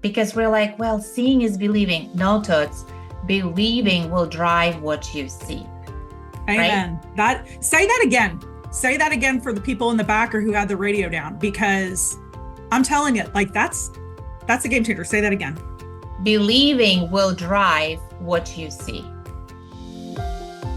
because we're like, well, seeing is believing. No, Toots, believing will drive what you see. Amen. Right? Say that again. Say that again for the people in the back or who had the radio down, because I'm telling you, like that's a game changer. Say that again. Believing will drive what you see.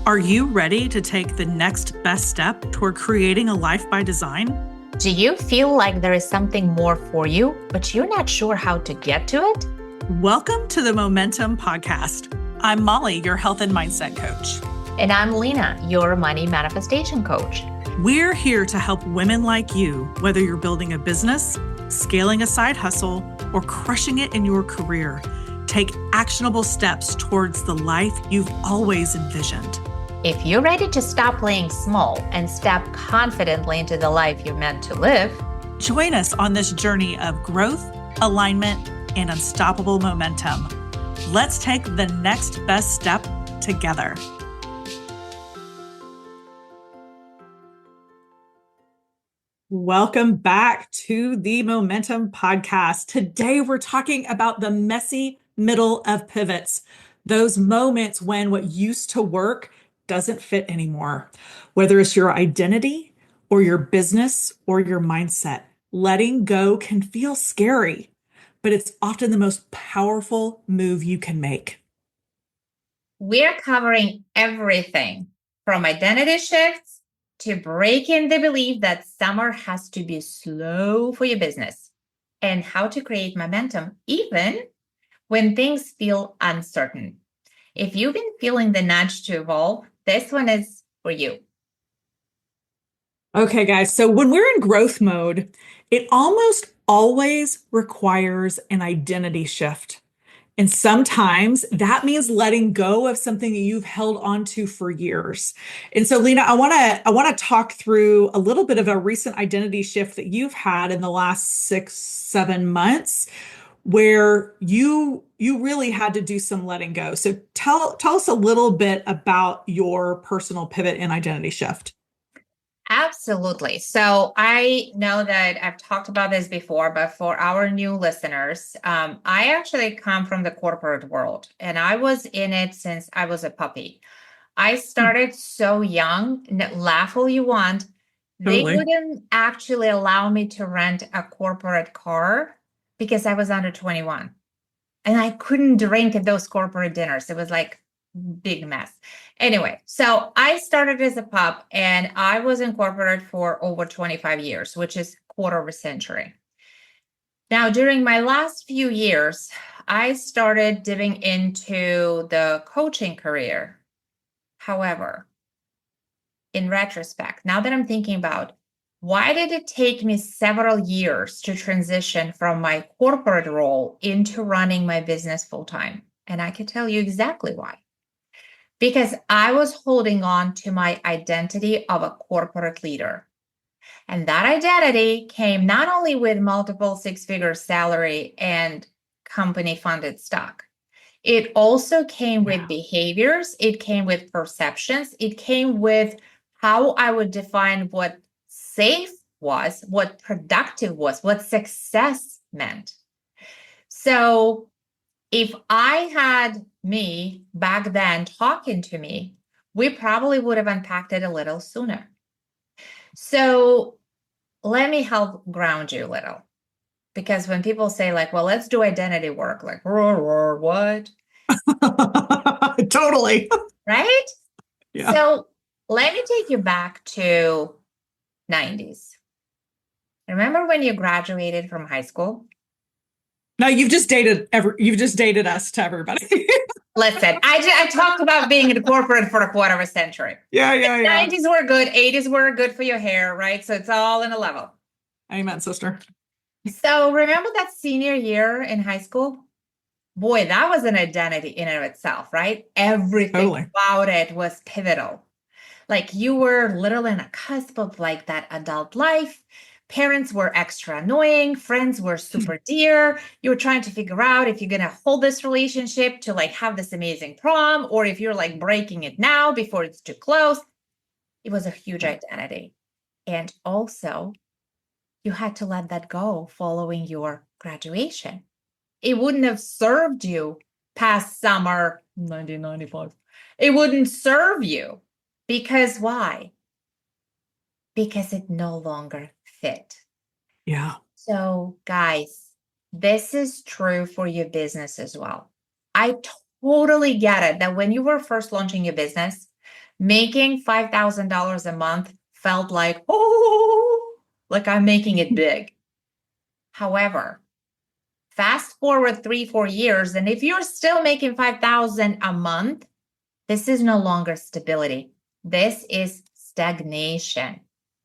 Are you ready to take the next best step toward creating a life by design? Do you feel like there is something more for you, but you're not sure how to get to it? Welcome to the Momentum Podcast. I'm Molly, your health and mindset coach. And I'm Lena, your money manifestation coach. We're here to help women like you, whether you're building a business, scaling a side hustle, or crushing it in your career, take actionable steps towards the life you've always envisioned. If you're ready to stop playing small and step confidently into the life you're meant to live, join us on this journey of growth, alignment, and unstoppable momentum. Let's take the next best step together. Welcome back to the Momentum Podcast. Today, we're talking about the messy middle of pivots, those moments when what used to work doesn't fit anymore. Whether it's your identity or your business or your mindset, letting go can feel scary, but it's often the most powerful move you can make. we're covering everything from identity shifts to breaking the belief that summer has to be slow for your business and how to create momentum even when things feel uncertain. If you've been feeling the nudge to evolve, this one is for you. Okay, guys. So when we're in growth mode, it almost always requires an identity shift. And sometimes that means letting go of something that you've held on to for years. And so, Lena, I want to talk through a little bit of a recent identity shift that you've had in the last 6-7 months, where you really had to do some letting go. So tell us a little bit about your personal pivot and identity shift. Absolutely. So I know that I've talked about this before, but for our new listeners, I actually come from the corporate world and I was in it since I was a puppy. I started so young, laugh all you want. They Totally. wouldn't actually allow me to rent a corporate car because I was under 21 and I couldn't drink at those corporate dinners. It was like big mess. Anyway, so I started as a pup and I was in corporate for over 25 years, which is quarter of a century. Now, during my last few years, I started dipping into the coaching career. However, in retrospect, now that I'm thinking about why did it take me several years to transition from my corporate role into running my business full time? And I can tell you exactly why. Because I was holding on to my identity of a corporate leader. And that identity came not only with multiple six-figure salary and company-funded stock, it also came with behaviors, it came with perceptions, it came with how I would define what safe was, what productive was, what success meant. So if I had me back then talking to me, we probably would have unpacked it a little sooner. So let me help ground you a little. Because when people say like, well, let's do identity work, like, what? Totally. Right? Yeah. So let me take you back to 90s. Remember when you graduated from high school? No, you've just dated us to everybody. Listen, I talked about being in corporate for a quarter of a century. Yeah. 90s were good, 80s were good for your hair, right? So it's all in a level. Amen, sister. So remember that senior year in high school? Boy, that was an identity in and of itself, right? Everything about it was pivotal. Like you were literally on a cusp of like that adult life. Parents were extra annoying. Friends were super dear. You were trying to figure out if you're going to hold this relationship to like have this amazing prom, or if you're like breaking it now before it's too close. It was a huge identity. And also, you had to let that go following your graduation. it wouldn't have served you past summer 1995. It wouldn't serve you because why? Because it no longer fit. Yeah. So, guys, this is true for your business as well. I totally get it that when you were first launching your business, making $5,000 a month felt like, oh, like I'm making it big. However, fast forward 3-4 years, and if you're still making 5,000 a month, this is no longer stability. This is stagnation.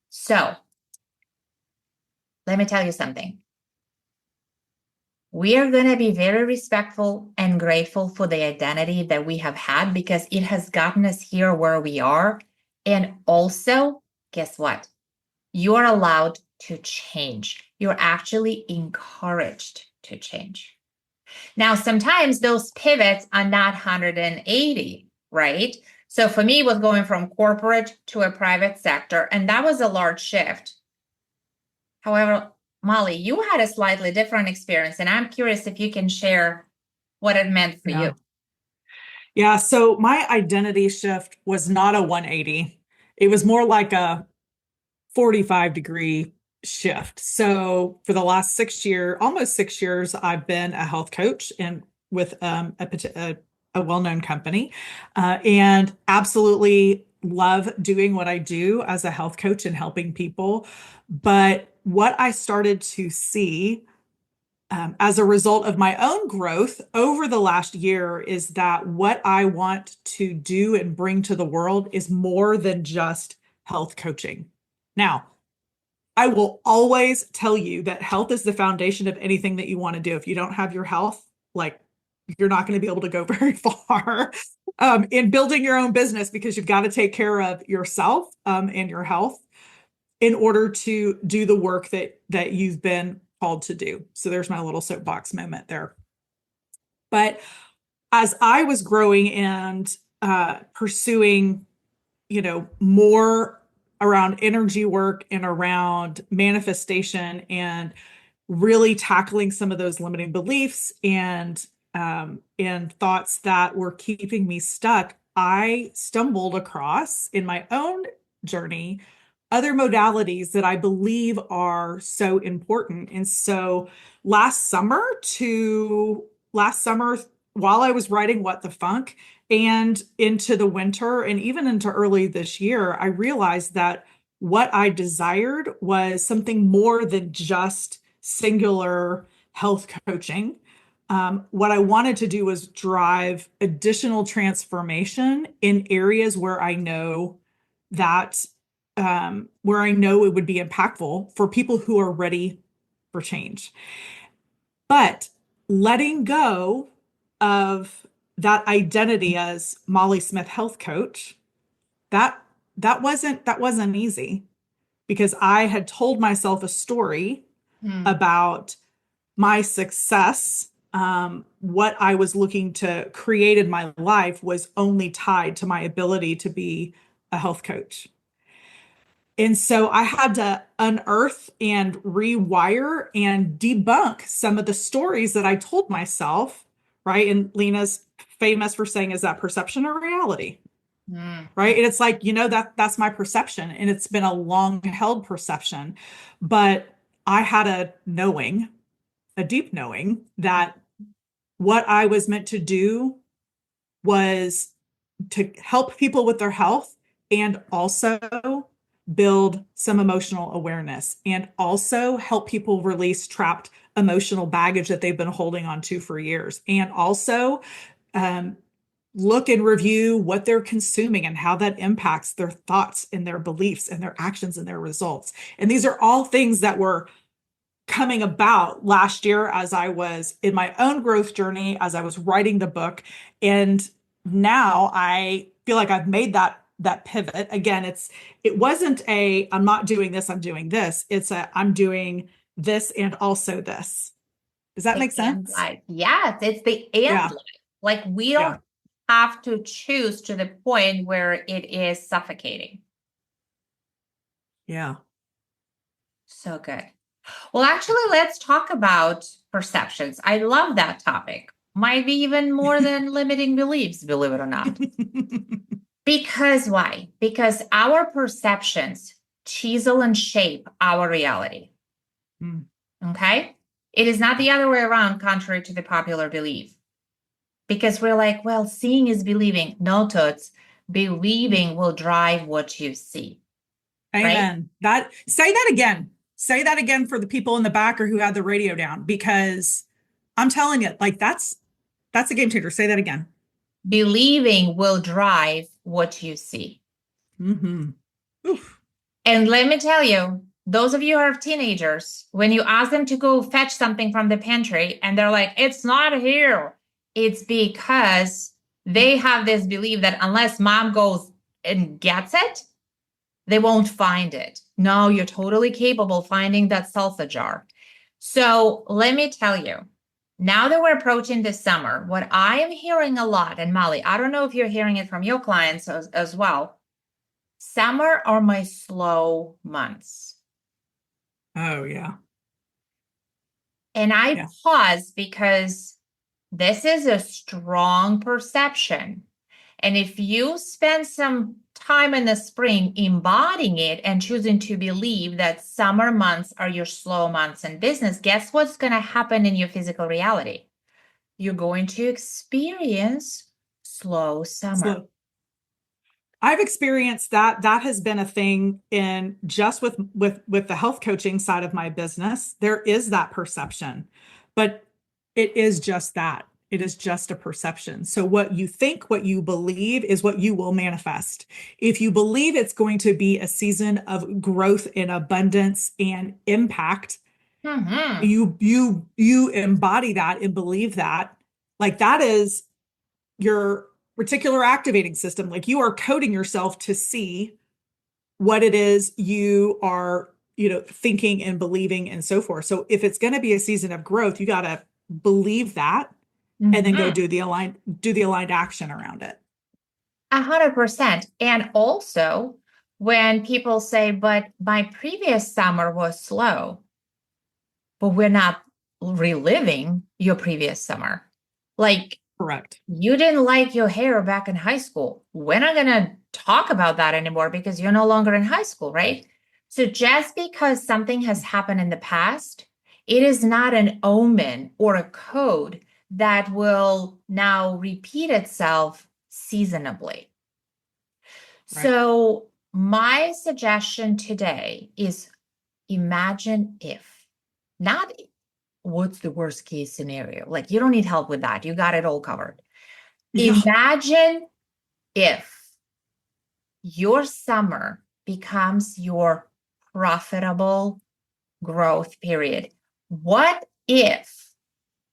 So let me tell you something. We are going to be very respectful and grateful for the identity that we have had because it has gotten us here where we are. And also, guess what? You are allowed to change. You're actually encouraged to change. Now, sometimes those pivots are not 180, right? So for me, it was going from corporate to a private sector, and that was a large shift. However, Molly, you had a slightly different experience, and I'm curious if you can share what it meant for Yeah. you. Yeah. So my identity shift was not a 180. It was more like a 45-degree shift. So for the last 6 year, almost 6 years, I've been a health coach and with a well-known company, and absolutely love doing what I do as a health coach and helping people. But what I started to see as a result of my own growth over the last year is that what I want to do and bring to the world is more than just health coaching. Now, I will always tell you that health is the foundation of anything that you want to do. If you don't have your health, like you're not going to be able to go very far in building your own business because you've got to take care of yourself and your health in order to do the work that you've been called to do. So there's my little soapbox moment there. But as I was growing and pursuing, more around energy work and around manifestation and really tackling some of those limiting beliefs and thoughts that were keeping me stuck, I stumbled across in my own journey other modalities that I believe are so important. And so last summer, while I was writing What the Funk and into the winter and even into early this year, I realized that what I desired was something more than just singular health coaching. What I wanted to do was drive additional transformation in areas that where I know it would be impactful for people who are ready for change. But letting go of that identity as Molly Smith health coach, that that wasn't easy because I had told myself a story about my success. What I was looking to create in my life was only tied to my ability to be a health coach. And so I had to unearth and rewire and debunk some of the stories that I told myself, right? And Lena's famous for saying, is that perception or reality? Right. And it's like, that's my perception. And it's been a long held perception. But I had a deep knowing that what I was meant to do was to help people with their health and also build some emotional awareness and also help people release trapped emotional baggage that they've been holding on to for years. And also look and review what they're consuming and how that impacts their thoughts and their beliefs and their actions and their results. And these are all things that were coming about last year as I was in my own growth journey, as I was writing the book. And now I feel like I've made that pivot. Again, it wasn't I'm not doing this, I'm doing this. It's I'm doing this and also this. Does that The make and sense? life. Yes, it's the and Yeah. life. Like we Yeah. don't have to choose to the point where it is suffocating. Yeah. So good. Well, actually, let's talk about perceptions. I love that topic. Might be even more than limiting beliefs, believe it or not. Because why? Because our perceptions chisel and shape our reality. Mm. Okay? It is not the other way around, contrary to the popular belief. Because we're like, well, seeing is believing. No, Toots, believing will drive what you see. Right? Amen. Say that again. Say that again for the people in the back or who had the radio down, because I'm telling you, like that's a game changer. Say that again. Believing will drive what you see. Mm-hmm. Oof. And let me tell you, those of you who are teenagers, when you ask them to go fetch something from the pantry and they're like, it's not here, it's because they have this belief that unless mom goes and gets it, they won't find it. No, you're totally capable of finding that salsa jar. So let me tell you, now that we're approaching the summer, what I am hearing a lot, and Molly, I don't know if you're hearing it from your clients as well. Summer are my slow months. Oh yeah. And I Yeah. pause because this is a strong perception. And if you spend some time in the spring embodying it and choosing to believe that summer months are your slow months in business, guess what's going to happen in your physical reality? You're going to experience slow summer. So I've experienced that. That has been a thing in just with the health coaching side of my business. There is that perception, but it is just that. It is just a perception. So what you think, what you believe is what you will manifest. If you believe it's going to be a season of growth and abundance and impact, Mm-hmm. you embody that and believe that. Like that is your reticular activating system. Like you are coding yourself to see what it is you are, thinking and believing and so forth. So if it's going to be a season of growth, you got to believe that and then go Mm-hmm. do the aligned action around it. 100%. And also, when people say, but my previous summer was slow, but we're not reliving your previous summer. Like, Correct. you didn't like your hair back in high school. We're not going to talk about that anymore because you're no longer in high school, right? So just because something has happened in the past, it is not an omen or a code that will now repeat itself seasonably. Right. So my suggestion today is imagine if, not what's the worst case scenario. Like you don't need help with that. You got it all covered. Yeah. Imagine if your summer becomes your profitable growth period. What if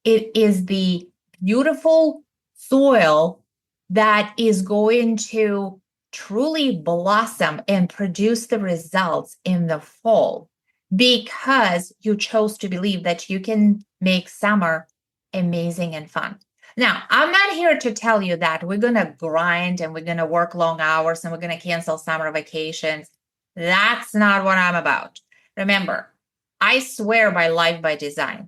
it is the beautiful soil that is going to truly blossom and produce the results in the fall because you chose to believe that you can make summer amazing and fun? Now, I'm not here to tell you that we're going to grind and we're going to work long hours and we're going to cancel summer vacations. That's not what I'm about. Remember, I swear by life by design.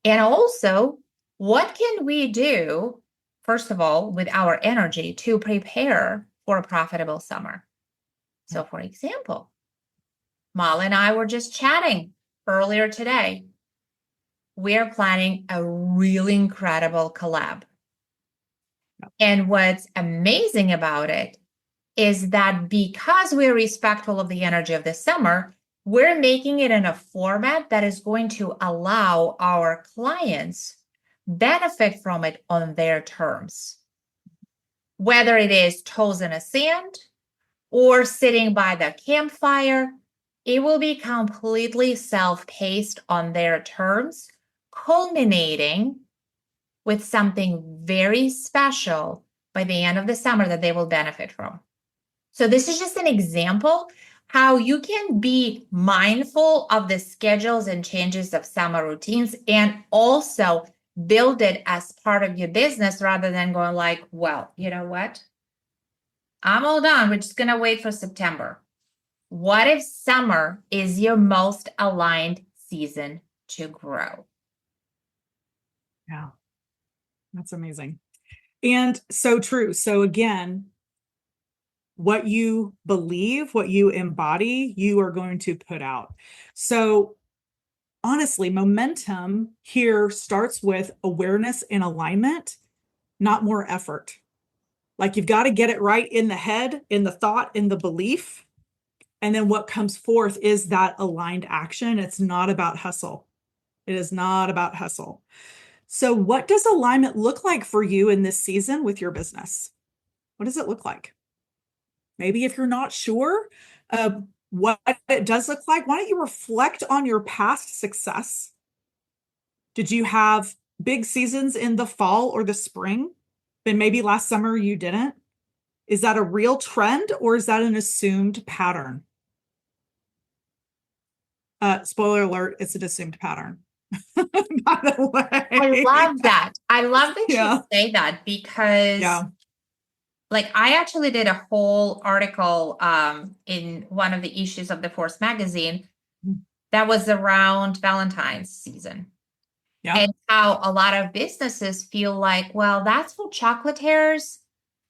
And also, what can we do, first of all, with our energy to prepare for a profitable summer? So, for example, Molly and I were just chatting earlier today. We're planning a really incredible collab. And what's amazing about it is that because we're respectful of the energy of the summer, we're making it in a format that is going to allow our clients benefit from it on their terms. Whether it is toes in the sand or sitting by the campfire, it will be completely self-paced on their terms, culminating with something very special by the end of the summer that they will benefit from. So this is just an example how you can be mindful of the schedules and changes of summer routines and also build it as part of your business rather than going like, well, you know what? I'm all done. We're just going to wait for September. What if summer is your most aligned season to grow. Yeah, that's amazing. And so true. So again, what you believe, what you embody, you are going to put out. So honestly, momentum here starts with awareness and alignment, not more effort. Like you've got to get it right in the head, in the thought, in the belief. And then what comes forth is that aligned action. It's not about hustle. It is not about hustle. So, what does alignment look like for you in this season with your business? What does it look like? Maybe if you're not sure what it does look like, why don't you reflect on your past success? Did you have big seasons in the fall or the spring? Then maybe last summer you didn't. Is that a real trend or is that an assumed pattern? Spoiler alert, it's an assumed pattern. By the way. I love that. I love that Yeah. you say that because Yeah. like I actually did a whole article in one of the issues of the Force magazine that was around Valentine's season. Yeah. And how a lot of businesses feel like, well, that's for chocolatiers,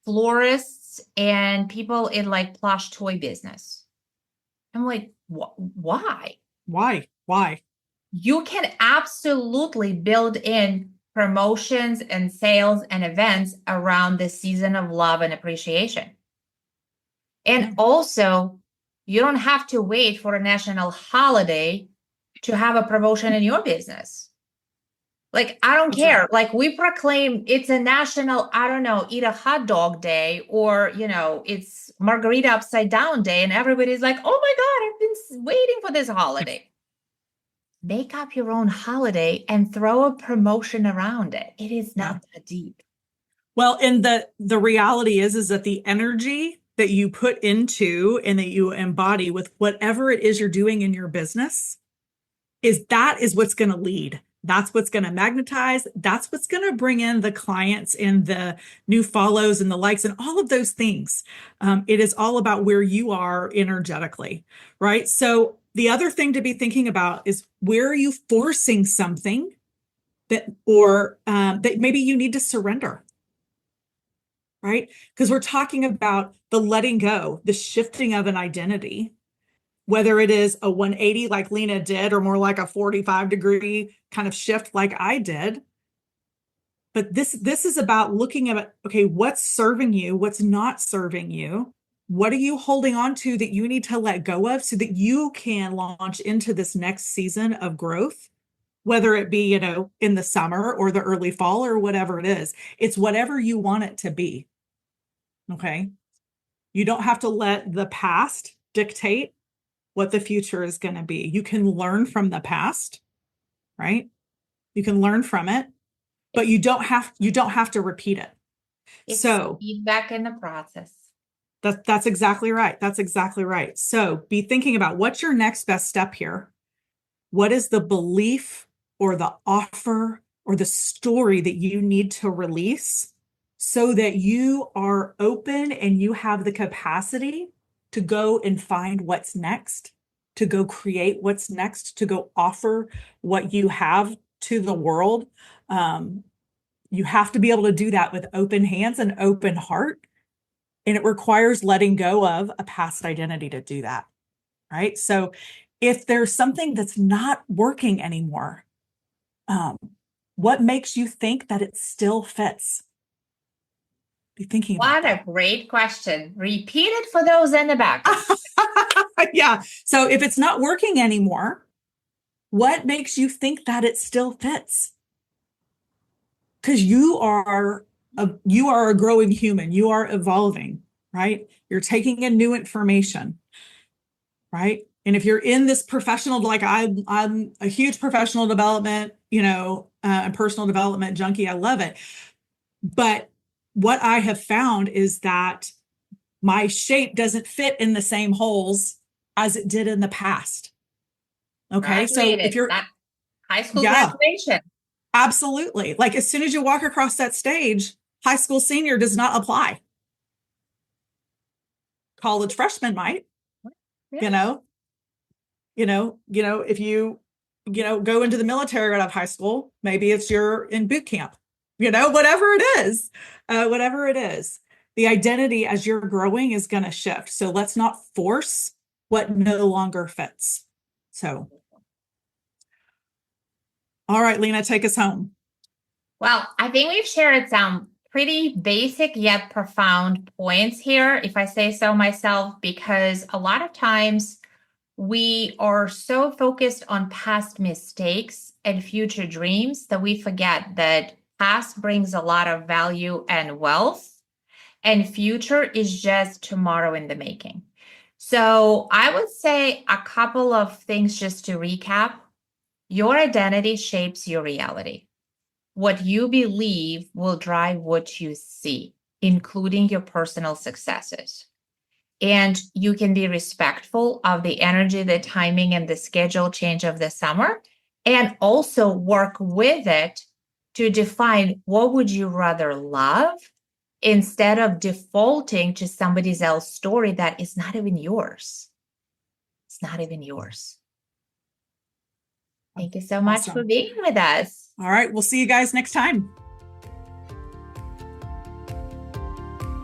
florists, and people in like plush toy business. I'm like, why? Why? You can absolutely build in promotions and sales and events around the season of love and appreciation. And also, you don't have to wait for a national holiday to have a promotion in your business. Like, I don't care. Right. Like, we proclaim it's a national, I don't know, eat a hot dog day, or, it's margarita upside down day. And everybody's like, oh my God, I've been waiting for this holiday. Make up your own holiday and throw a promotion around it. It is not that deep. Well, and the reality is that the energy that you put into and that you embody with whatever it is you're doing in your business is what's going to lead. That's what's going to magnetize. That's what's going to bring in the clients and the new follows and the likes and all of those things. It is all about where you are energetically, right? So the other thing to be thinking about is where are you forcing something that maybe you need to surrender, right? Because we're talking about the letting go, the shifting of an identity, whether it is a 180 like Lena did, or more like a 45-degree kind of shift like I did. But this is about looking at, okay, what's serving you, what's not serving you, what are you holding on to that you need to let go of so that you can launch into this next season of growth, whether it be, in the summer or the early fall or whatever it is. It's whatever you want it to be. Okay. You don't have to let the past dictate what the future is going to be. You can learn from the past, right? You can learn from it, but you don't have to repeat it. It's so feedback in the process. That's exactly right. That's exactly right. So be thinking about what's your next best step here. What is the belief or the offer or the story that you need to release so that you are open and you have the capacity to go and find what's next, to go create what's next, to go offer what you have to the world. You have to be able to do that with open hands and open heart. And it requires letting go of a past identity to do that, right? So if there's something that's not working anymore, what makes you think that it still fits? Be thinking about What a great question. Repeat it for those in the back. Yeah. So if it's not working anymore, what makes you think that it still fits? Because you are a growing human. You are evolving, right? You're taking in new information, right? And if you're in this professional, like I'm a huge professional development, and personal development junkie. I love it. But what I have found is that my shape doesn't fit in the same holes as it did in the past. Okay. So if you're that high school graduation. Absolutely. Like as soon as you walk across that stage, high school senior does not apply. College freshman might, Yeah. if you go into the military right out of high school. Maybe it's you're in boot camp, whatever it is, the identity as you're growing is going to shift. So let's not force what no longer fits. So, all right, Lena, take us home. Well, I think we've shared some pretty basic yet profound points here, if I say so myself, because a lot of times we are so focused on past mistakes and future dreams that we forget that past brings a lot of value and wealth, and future is just tomorrow in the making. So I would say a couple of things just to recap. Your identity shapes your reality. What you believe will drive what you see, including your personal successes. And you can be respectful of the energy, the timing, and the schedule change of the summer, and also work with it to define what would you rather love instead of defaulting to somebody else's story that is not even yours. It's not even yours. Thank you so much for being with us. All right, we'll see you guys next time.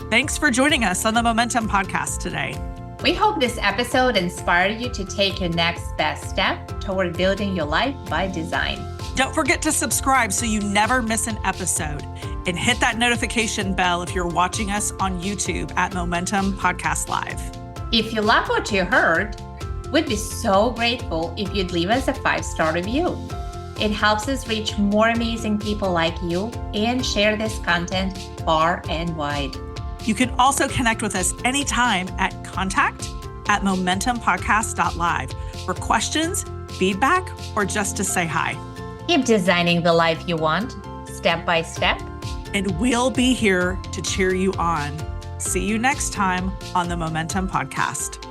Thanks for joining us on the Momentum Podcast today. We hope this episode inspired you to take your next best step toward building your life by design. Don't forget to subscribe so you never miss an episode, and hit that notification bell if you're watching us on YouTube at Momentum Podcast Live. If you love what you heard, we'd be so grateful if you'd leave us a 5-star review. It helps us reach more amazing people like you and share this content far and wide. You can also connect with us anytime at contact@momentumpodcast.live for questions, feedback, or just to say hi. Keep designing the life you want, step by step. And we'll be here to cheer you on. See you next time on the Momentum Podcast.